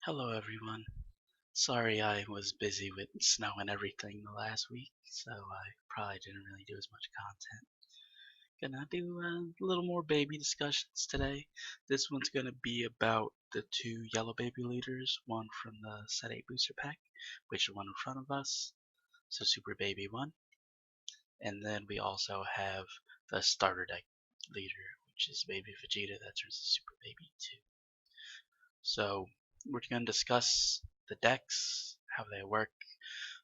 Hello everyone. Sorry I was busy with snow and everything the last week, so I probably didn't really do as much content. Gonna do a little more baby discussions today. This one's gonna be about the two yellow baby leaders, one from the Set 8 booster pack, which is one in front of us, so Super Baby 1. And then we also have the starter deck leader, which is Baby Vegeta that turns to Super Baby 2. So we're going to discuss the decks, how they work,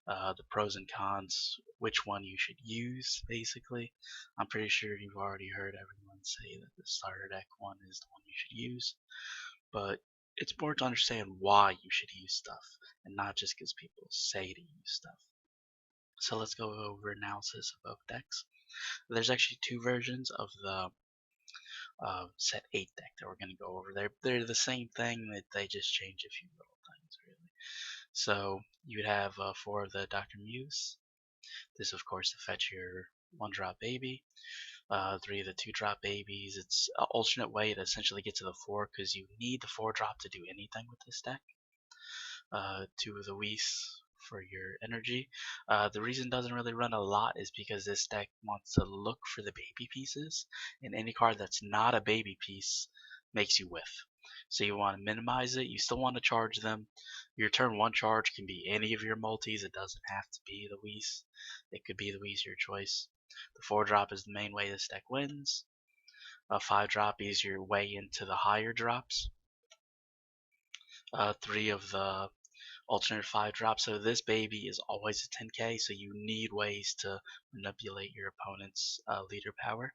the pros and cons, which one you should use, basically. I'm pretty sure you've already heard everyone say that the starter deck one is the one you should use, but it's important to understand why you should use stuff, and not just because people say to use stuff. So let's go over analysis of both decks. There's actually two versions of the set 8 deck that we're going to go over. They're the same thing, that they just change a few little things, really. So you'd have 4 of the Dr. Muse. This, of course, to fetch your 1-drop baby. 3 of the 2-drop babies. It's an alternate way to essentially get to the 4 because you need the 4-drop to do anything with this deck. 2 of the Whis for your energy. The reason it doesn't really run a lot is because this deck wants to look for the baby pieces, and any card that's not a baby piece makes you whiff. So you want to minimize it. You still want to charge them. Your turn 1 charge can be any of your multis. It doesn't have to be the Whis. It could be the Whis, your choice. The 4-drop is the main way this deck wins. A 5-drop is your way into the higher drops. 3 of the alternate 5-drop. So this baby is always a 10k, so you need ways to manipulate your opponent's leader power.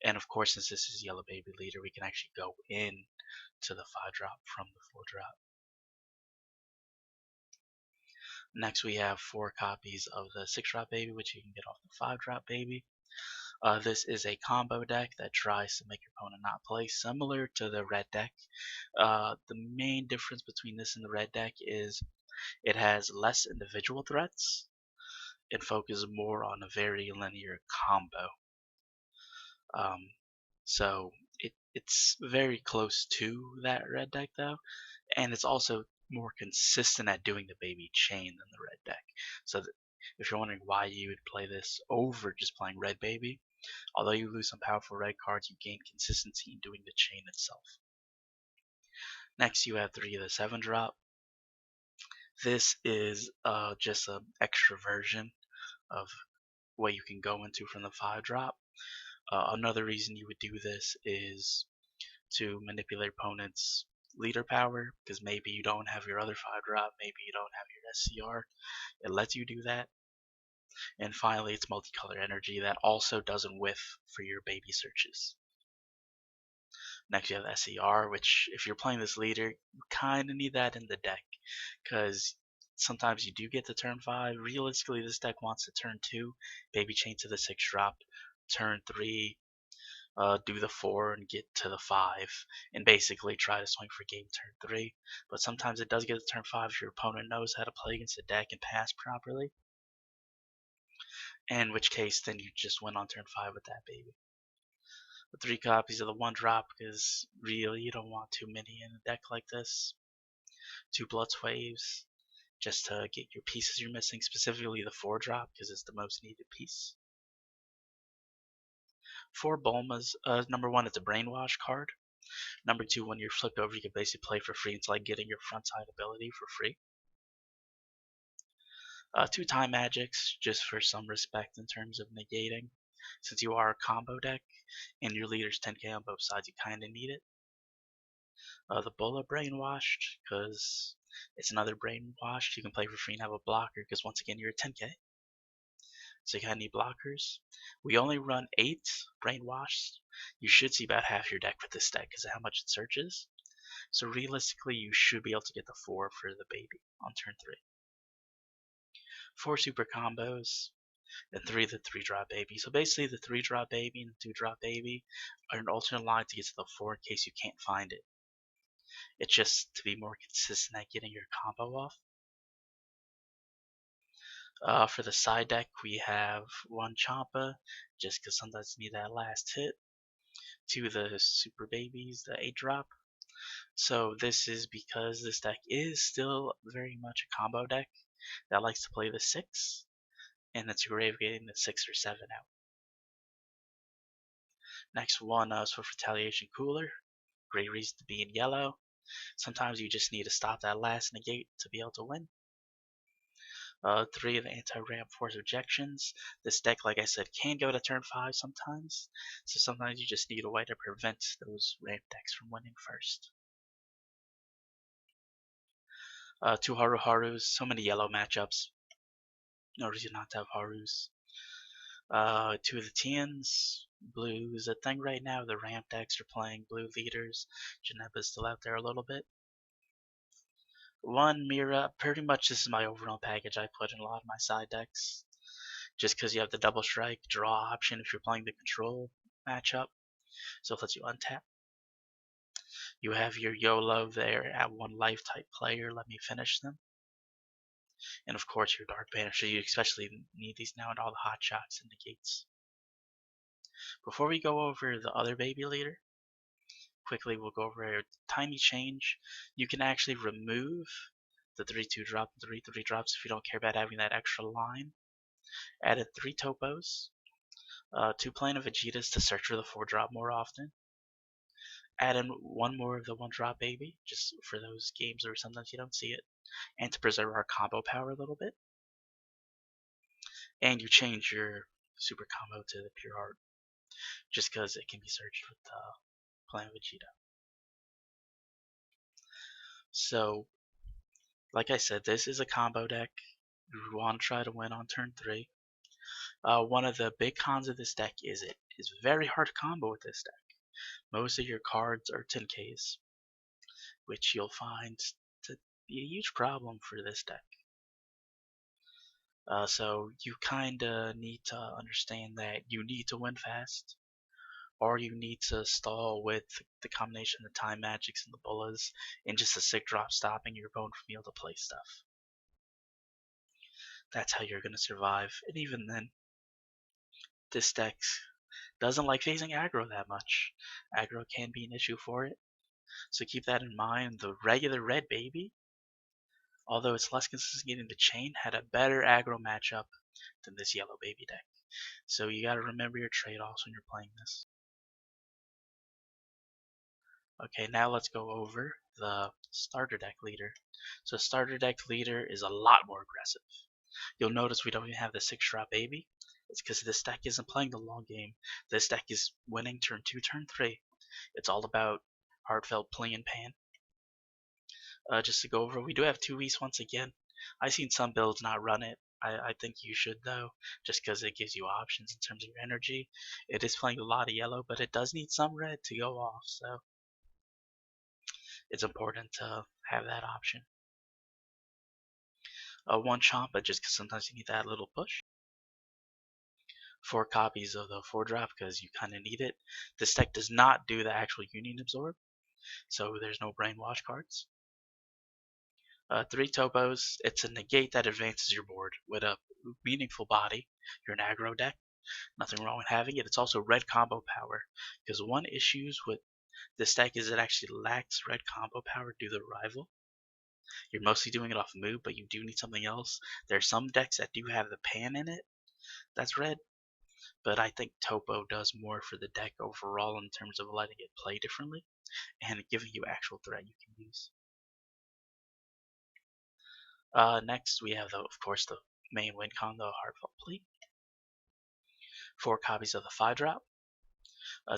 And of course, since this is yellow baby leader, we can actually go in to the 5-drop from the 4-drop. Next, we have 4 copies of the 6-drop baby, which you can get off the 5-drop baby. This is a combo deck that tries to make your opponent not play, similar to the red deck. The main difference between this and the red deck is it has less individual threats. It focuses more on a very linear combo. Um, so it's very close to that red deck though, and it's also more consistent at doing the baby chain than the red deck. So if you're wondering why you would play this over just playing red baby, although you lose some powerful red cards, you gain consistency in doing the chain itself. Next, you have 3 of the 7-drop. This is just an extra version of what you can go into from the 5-drop. Another reason you would do this is to manipulate opponents' leader power, because maybe you don't have your other 5-drop, maybe you don't have your SCR. It lets you do that. And finally, it's multicolor energy that also doesn't whiff for your baby searches. Next, you have SCR, which if you're playing this leader, you kind of need that in the deck, because sometimes you do get to turn 5. Realistically, this deck wants to turn 2, baby chain to the 6-drop, turn 3, do the 4 and get to the 5, and basically try to swing for game turn 3. But sometimes it does get to turn 5 if your opponent knows how to play against the deck and pass properly, in which case then you just win on turn 5 with that baby. The 3 copies of the 1-drop, because really you don't want too many in a deck like this. 2 Blood Waves, just to get your pieces you're missing, specifically the 4-drop, because it's the most needed piece. 4 Bulmas, number 1, it's a Brainwash card. Number 2, when you're flipped over, you can basically play for free. It's like getting your front side ability for free. 2 Time Magics, just for some respect in terms of negating. Since you are a combo deck, and your leader's 10k on both sides, you kinda need it. The Bola Brainwashed, because it's another Brainwashed. You can play for free and have a blocker, because once again, you're a 10k. So you kinda need blockers. We only run 8 Brainwashed. You should see about half your deck with this deck, because of how much it searches. So realistically, you should be able to get the 4 for the baby on turn 3. 4 super combos, and 3 of the 3-drop baby. So basically, the 3-drop baby and the 2-drop baby are an alternate line to get to the 4 in case you can't find it. It's just to be more consistent at getting your combo off. For the side deck, we have 1 Champa, just because sometimes you need that last hit. 2 of the super babies, the 8-drop. So this is because this deck is still very much a combo deck that likes to play the 6, and it's great getting the 6 or 7 out. Next one is for Retaliation Cooler. Great reason to be in yellow. Sometimes you just need to stop that last negate to be able to win. 3 of the anti-ramp force objections. This deck, like I said, can go to turn 5 sometimes. So sometimes you just need a way to prevent those ramp decks from winning first. 2 Harus. So many yellow matchups. No reason not to have Harus. 2 of the Tians. Blue is a thing right now. The ramp decks are playing blue leaders. Janepa's still out there a little bit. 1 Mira. Pretty much this is my overall package I put in a lot of my side decks. Just because you have the double strike draw option if you're playing the control matchup. So it lets you untap. You have your YOLO there at 1 life type player. Let me finish them. And of course your Dark Banisher. You especially need these now in all the hot shots and negates. Before we go over the other baby leader, quickly we'll go over a tiny change. You can actually remove the 3-2 drop and 3-3 drops if you don't care about having that extra line. Added 3 Topos, 2 Plane of Vegetas to search for the 4 drop more often. Add in 1 more of the 1 drop baby, just for those games where sometimes you don't see it, and to preserve our combo power a little bit. And you change your super combo to the Pure Heart, just because it can be searched with Plane of Vegeta. So, like I said, this is a combo deck. You want to try to win on turn 3. One of the big cons of this deck is it is very hard to combo with this deck. Most of your cards are 10Ks, which you'll find to be a huge problem for this deck. So you kinda need to understand that you need to win fast, or you need to stall with the combination of the time magics and the bullas, and just a sick drop stopping your opponent from being able to play stuff. That's how you're gonna survive. And even then, this deck doesn't like facing aggro that much. Aggro can be an issue for it, so keep that in mind. The regular red baby, although it's less consistent getting the chain, had a better aggro matchup than this yellow baby deck. So you gotta remember your trade-offs when you're playing this. Okay, now let's go over the starter deck leader. So starter deck leader is a lot more aggressive. You'll notice we don't even have the 6-drop baby. It's because this deck isn't playing the long game. This deck is winning turn 2, turn 3. It's all about heartfelt play and pan. Just to go over, we do have 2 East once again. I've seen some builds not run it. I think you should though, just because it gives you options in terms of your energy. It is playing a lot of yellow, but it does need some red to go off, so it's important to have that option. 1 Champa, just because sometimes you need that little push. 4 copies of the 4 drop because you kind of need it. This deck does not do the actual Union Absorb, so there's no Brainwash cards. 3 Topos, it's a negate that advances your board with a meaningful body. You're an aggro deck, nothing wrong with having it. It's also red combo power, because one issues with this deck is it actually lacks red combo power due to rival. You're mostly doing it off move, but you do need something else. There are some decks that do have the pan in it, that's red, but I think Topo does more for the deck overall in terms of letting it play differently and giving you actual threat you can use. Next, we have, of course, the main win con, the Heartfelt Plea. 4 copies of the 5 drop.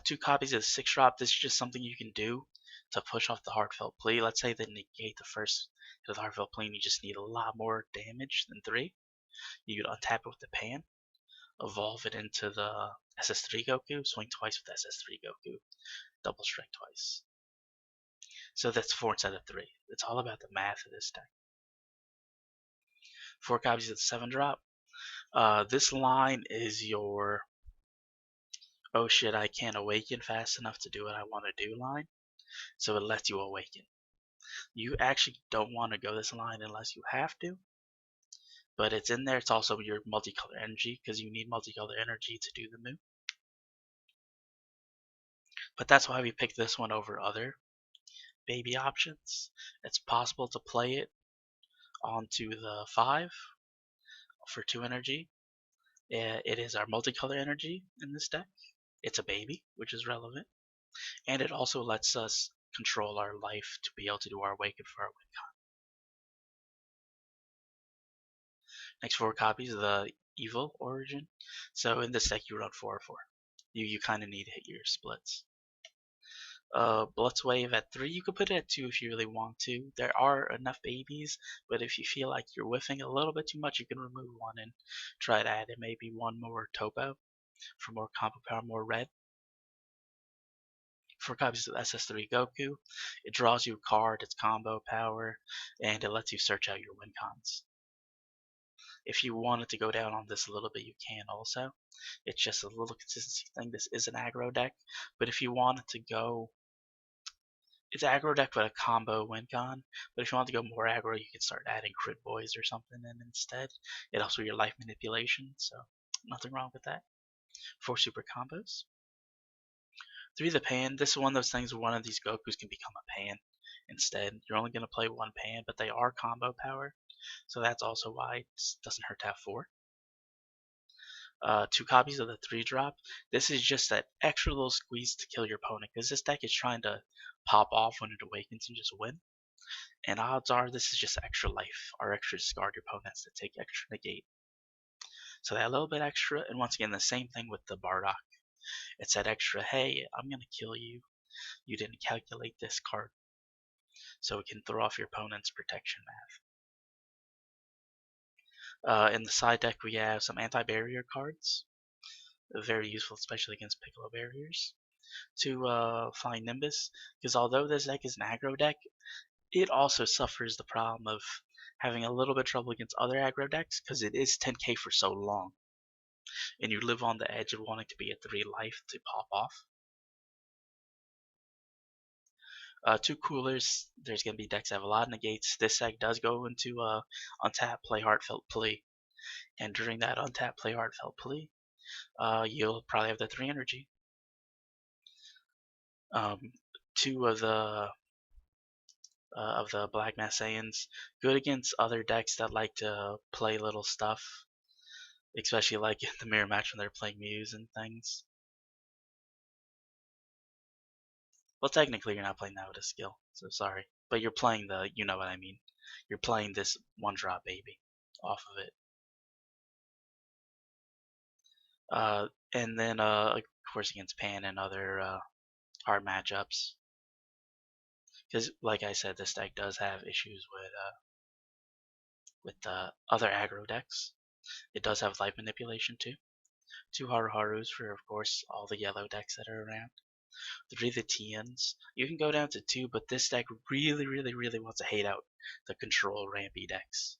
2 copies of the 6 drop. This is just something you can do to push off the Heartfelt Plea. Let's say they negate the first hit of the Heartfelt Plea and you just need a lot more damage than 3. You could untap it with the pan, evolve it into the SS3 Goku, swing twice with SS3 Goku, double strike twice. So that's 4 instead of 3. It's all about the math of this deck. 4 copies of the 7 drop. This line is your oh shit, I can't awaken fast enough to do what I want to do line. So it lets you awaken. You actually don't want to go this line unless you have to. But it's in there. It's also your multicolor energy because you need multicolor energy to do the move. But that's why we picked this one over other baby options, it's possible to play it onto the 5 for 2 energy. It is our multicolor energy in this deck. It's a baby, which is relevant. And it also lets us control our life to be able to do our Awaken for our win con. Next 4 copies of the Evil Origin. So in this deck you run 4 or 4. You kind of need to hit your splits. Blitz Wave at 3, you could put it at 2 if you really want to. There are enough babies, but if you feel like you're whiffing a little bit too much, you can remove 1 and try to add in maybe 1 more Topo for more combo power, more red. 4 copies of SS3 Goku. It draws you a card, it's combo power, and it lets you search out your win cons. If you wanted to go down on this a little bit, you can also. It's just a little consistency thing. This is an aggro deck, but if you wanted to go, it's aggro deck with a combo win con. But if you want to go more aggro, you can start adding crit boys or something in instead. It helps with your life manipulation, so nothing wrong with that. 4 super combos. 3 the pan. This is one of those things where one of these Gokus can become a pan instead. You're only going to play 1 pan, but they are combo power, so that's also why it doesn't hurt to have 4. 2 copies of the 3 drop. This is just that extra little squeeze to kill your opponent, because this deck is trying to pop off when it awakens and just win. And odds are this is just extra life, or extra discard your opponents to take extra negate. So that little bit extra, and once again the same thing with the Bardock. It's that extra, hey, I'm gonna kill you. You didn't calculate this card. So it can throw off your opponent's protection math. In the side deck we have some anti-barrier cards. Very useful, especially against Piccolo barriers. To Flying Nimbus, because although this deck is an aggro deck, it also suffers the problem of having a little bit of trouble against other aggro decks, because it is 10k for so long, and you live on the edge of wanting to be at 3 life to pop off. 2 coolers, there's going to be decks that have a lot of negates. This deck does go into untap, play Heartfelt Plea, and during that untap, play Heartfelt Plea, you'll probably have the 3 energy. 2 of the Black Mass Saiyans, good against other decks that like to play little stuff, especially like in the mirror match when they're playing Muse and things. Well, technically you're not playing that with a skill, so sorry. But you're playing the, you know what I mean. You're playing this 1-drop baby off of it. And then, of course, against Pan and other hard matchups. Because, like I said, this deck does have issues with other aggro decks. It does have life manipulation too. 2 Haruharus for, of course, all the yellow decks that are around. 3 the Tians. You can go down to 2, but this deck really, really, really wants to hate out the control rampy decks,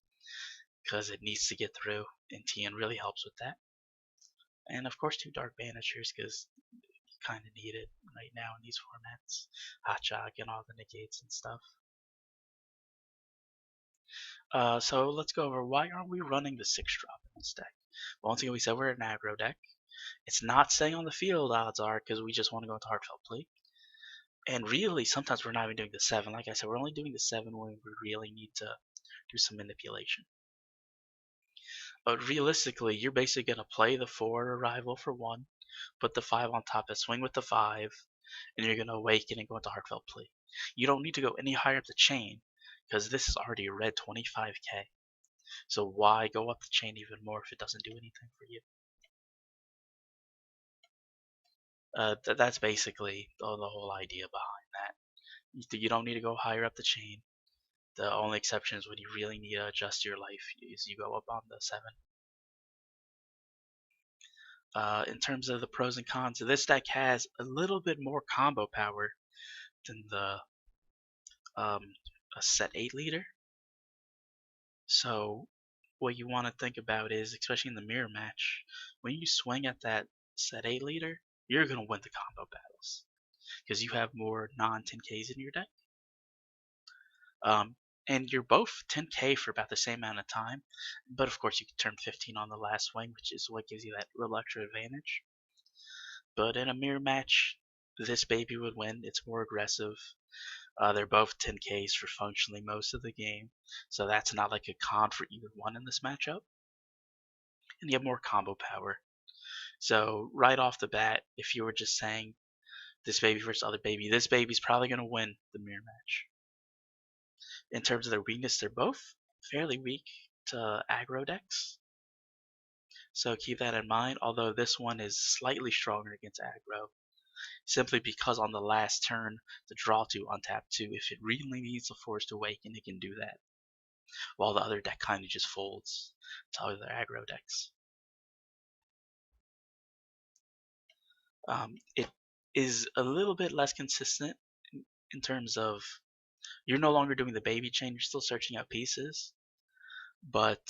because it needs to get through, and Tian really helps with that. And of course 2 Dark Banishers, because you kind of need it right now in these formats. Hot Shock and all the negates and stuff. So let's go over why aren't we running the 6-drop in this deck. Well, once again, we said we're an aggro deck. It's not staying on the field, odds are, because we just want to go into Heartfelt Plea. And really, sometimes we're not even doing the 7. Like I said, we're only doing the 7 when we really need to do some manipulation. But realistically, you're basically going to play the 4 Arrival for 1, put the 5 on top, and swing with the 5, and you're going to awaken and go into Heartfelt Plea. You don't need to go any higher up the chain, because this is already a red 25k. So why go up the chain even more if it doesn't do anything for you? That's basically the whole idea behind that. You don't need to go higher up the chain. The only exception is when you really need to adjust your life is you go up on the 7. In terms of the pros and cons, this deck has a little bit more combo power than the a set 8 leader. So what you want to think about is, especially in the mirror match, when you swing at that set 8 leader, you're going to win the combo battles, because you have more non-10Ks in your deck. And you're both 10k for about the same amount of time, but of course you can turn 15 on the last swing, which is what gives you that little extra advantage. But in a mirror match, this baby would win. It's more aggressive. They're both 10Ks for functionally most of the game, so that's not like a con for either one in this matchup. And you have more combo power. So right off the bat, if you were just saying this baby versus other baby, this baby's probably going to win the mirror match. In terms of their weakness, they're both fairly weak to aggro decks. So keep that in mind, although this one is slightly stronger against aggro, simply because on the last turn, the draw to untap 2, if it really needs a Forced Awaken, it can do that, while the other deck kind of just folds to other aggro decks. It is a little bit less consistent in terms of you're no longer doing the baby chain, you're still searching out pieces, but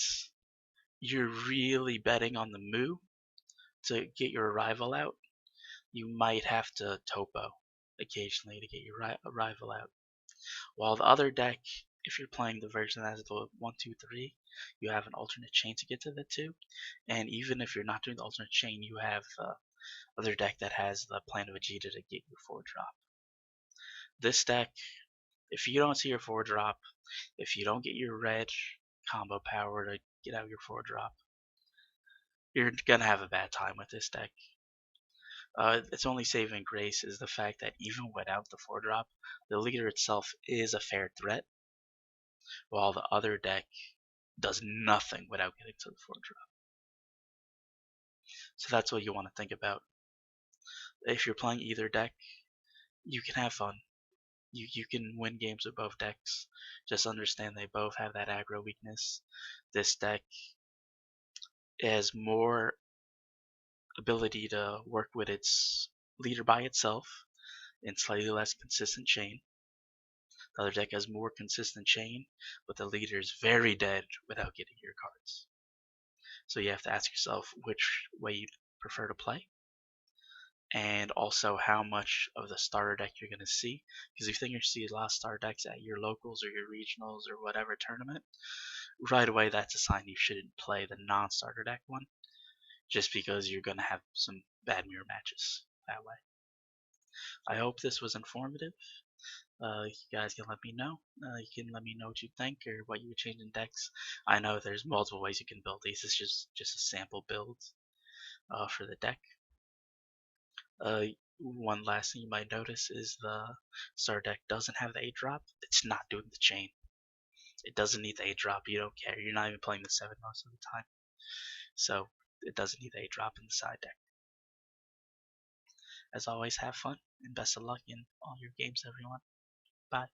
you're really betting on the Moo to get your arrival out. You might have to topo occasionally to get your arrival out. While the other deck, if you're playing the version that has the 1, 2, 3, you have an alternate chain to get to the 2. And even if you're not doing the alternate chain, you have the other deck that has the Plan of Vegeta to get your 4-drop. This deck, if you don't see your 4-drop, if you don't get your red combo power to get out your 4-drop, you're gonna have a bad time with this deck. Its only saving grace is the fact that even without the 4-drop, the leader itself is a fair threat, while the other deck does nothing without getting to the 4-drop. So that's what you want to think about. If you're playing either deck, you can have fun. You can win games with both decks. Just understand they both have that aggro weakness. This deck has more ability to work with its leader by itself and slightly less consistent chain. The other deck has more consistent chain, but the leader is very dead without getting your cards. So you have to ask yourself which way you prefer to play, and also how much of the starter deck you're going to see. Because if you think you're going to see a lot of starter decks at your locals or your regionals or whatever tournament, right away that's a sign you shouldn't play the non-starter deck one, just because you're going to have some bad mirror matches that way. I hope this was informative. You guys can let me know. You can let me know what you think or what you would change in decks. I know there's multiple ways you can build these. It's just a sample build for the deck. One last thing you might notice is the star deck doesn't have the 8-drop. It's not doing the chain. It doesn't need the 8-drop. You don't care. You're not even playing the 7 most of the time. So it doesn't need the 8-drop in the side deck. As always, have fun and best of luck in all your games, everyone. Bye.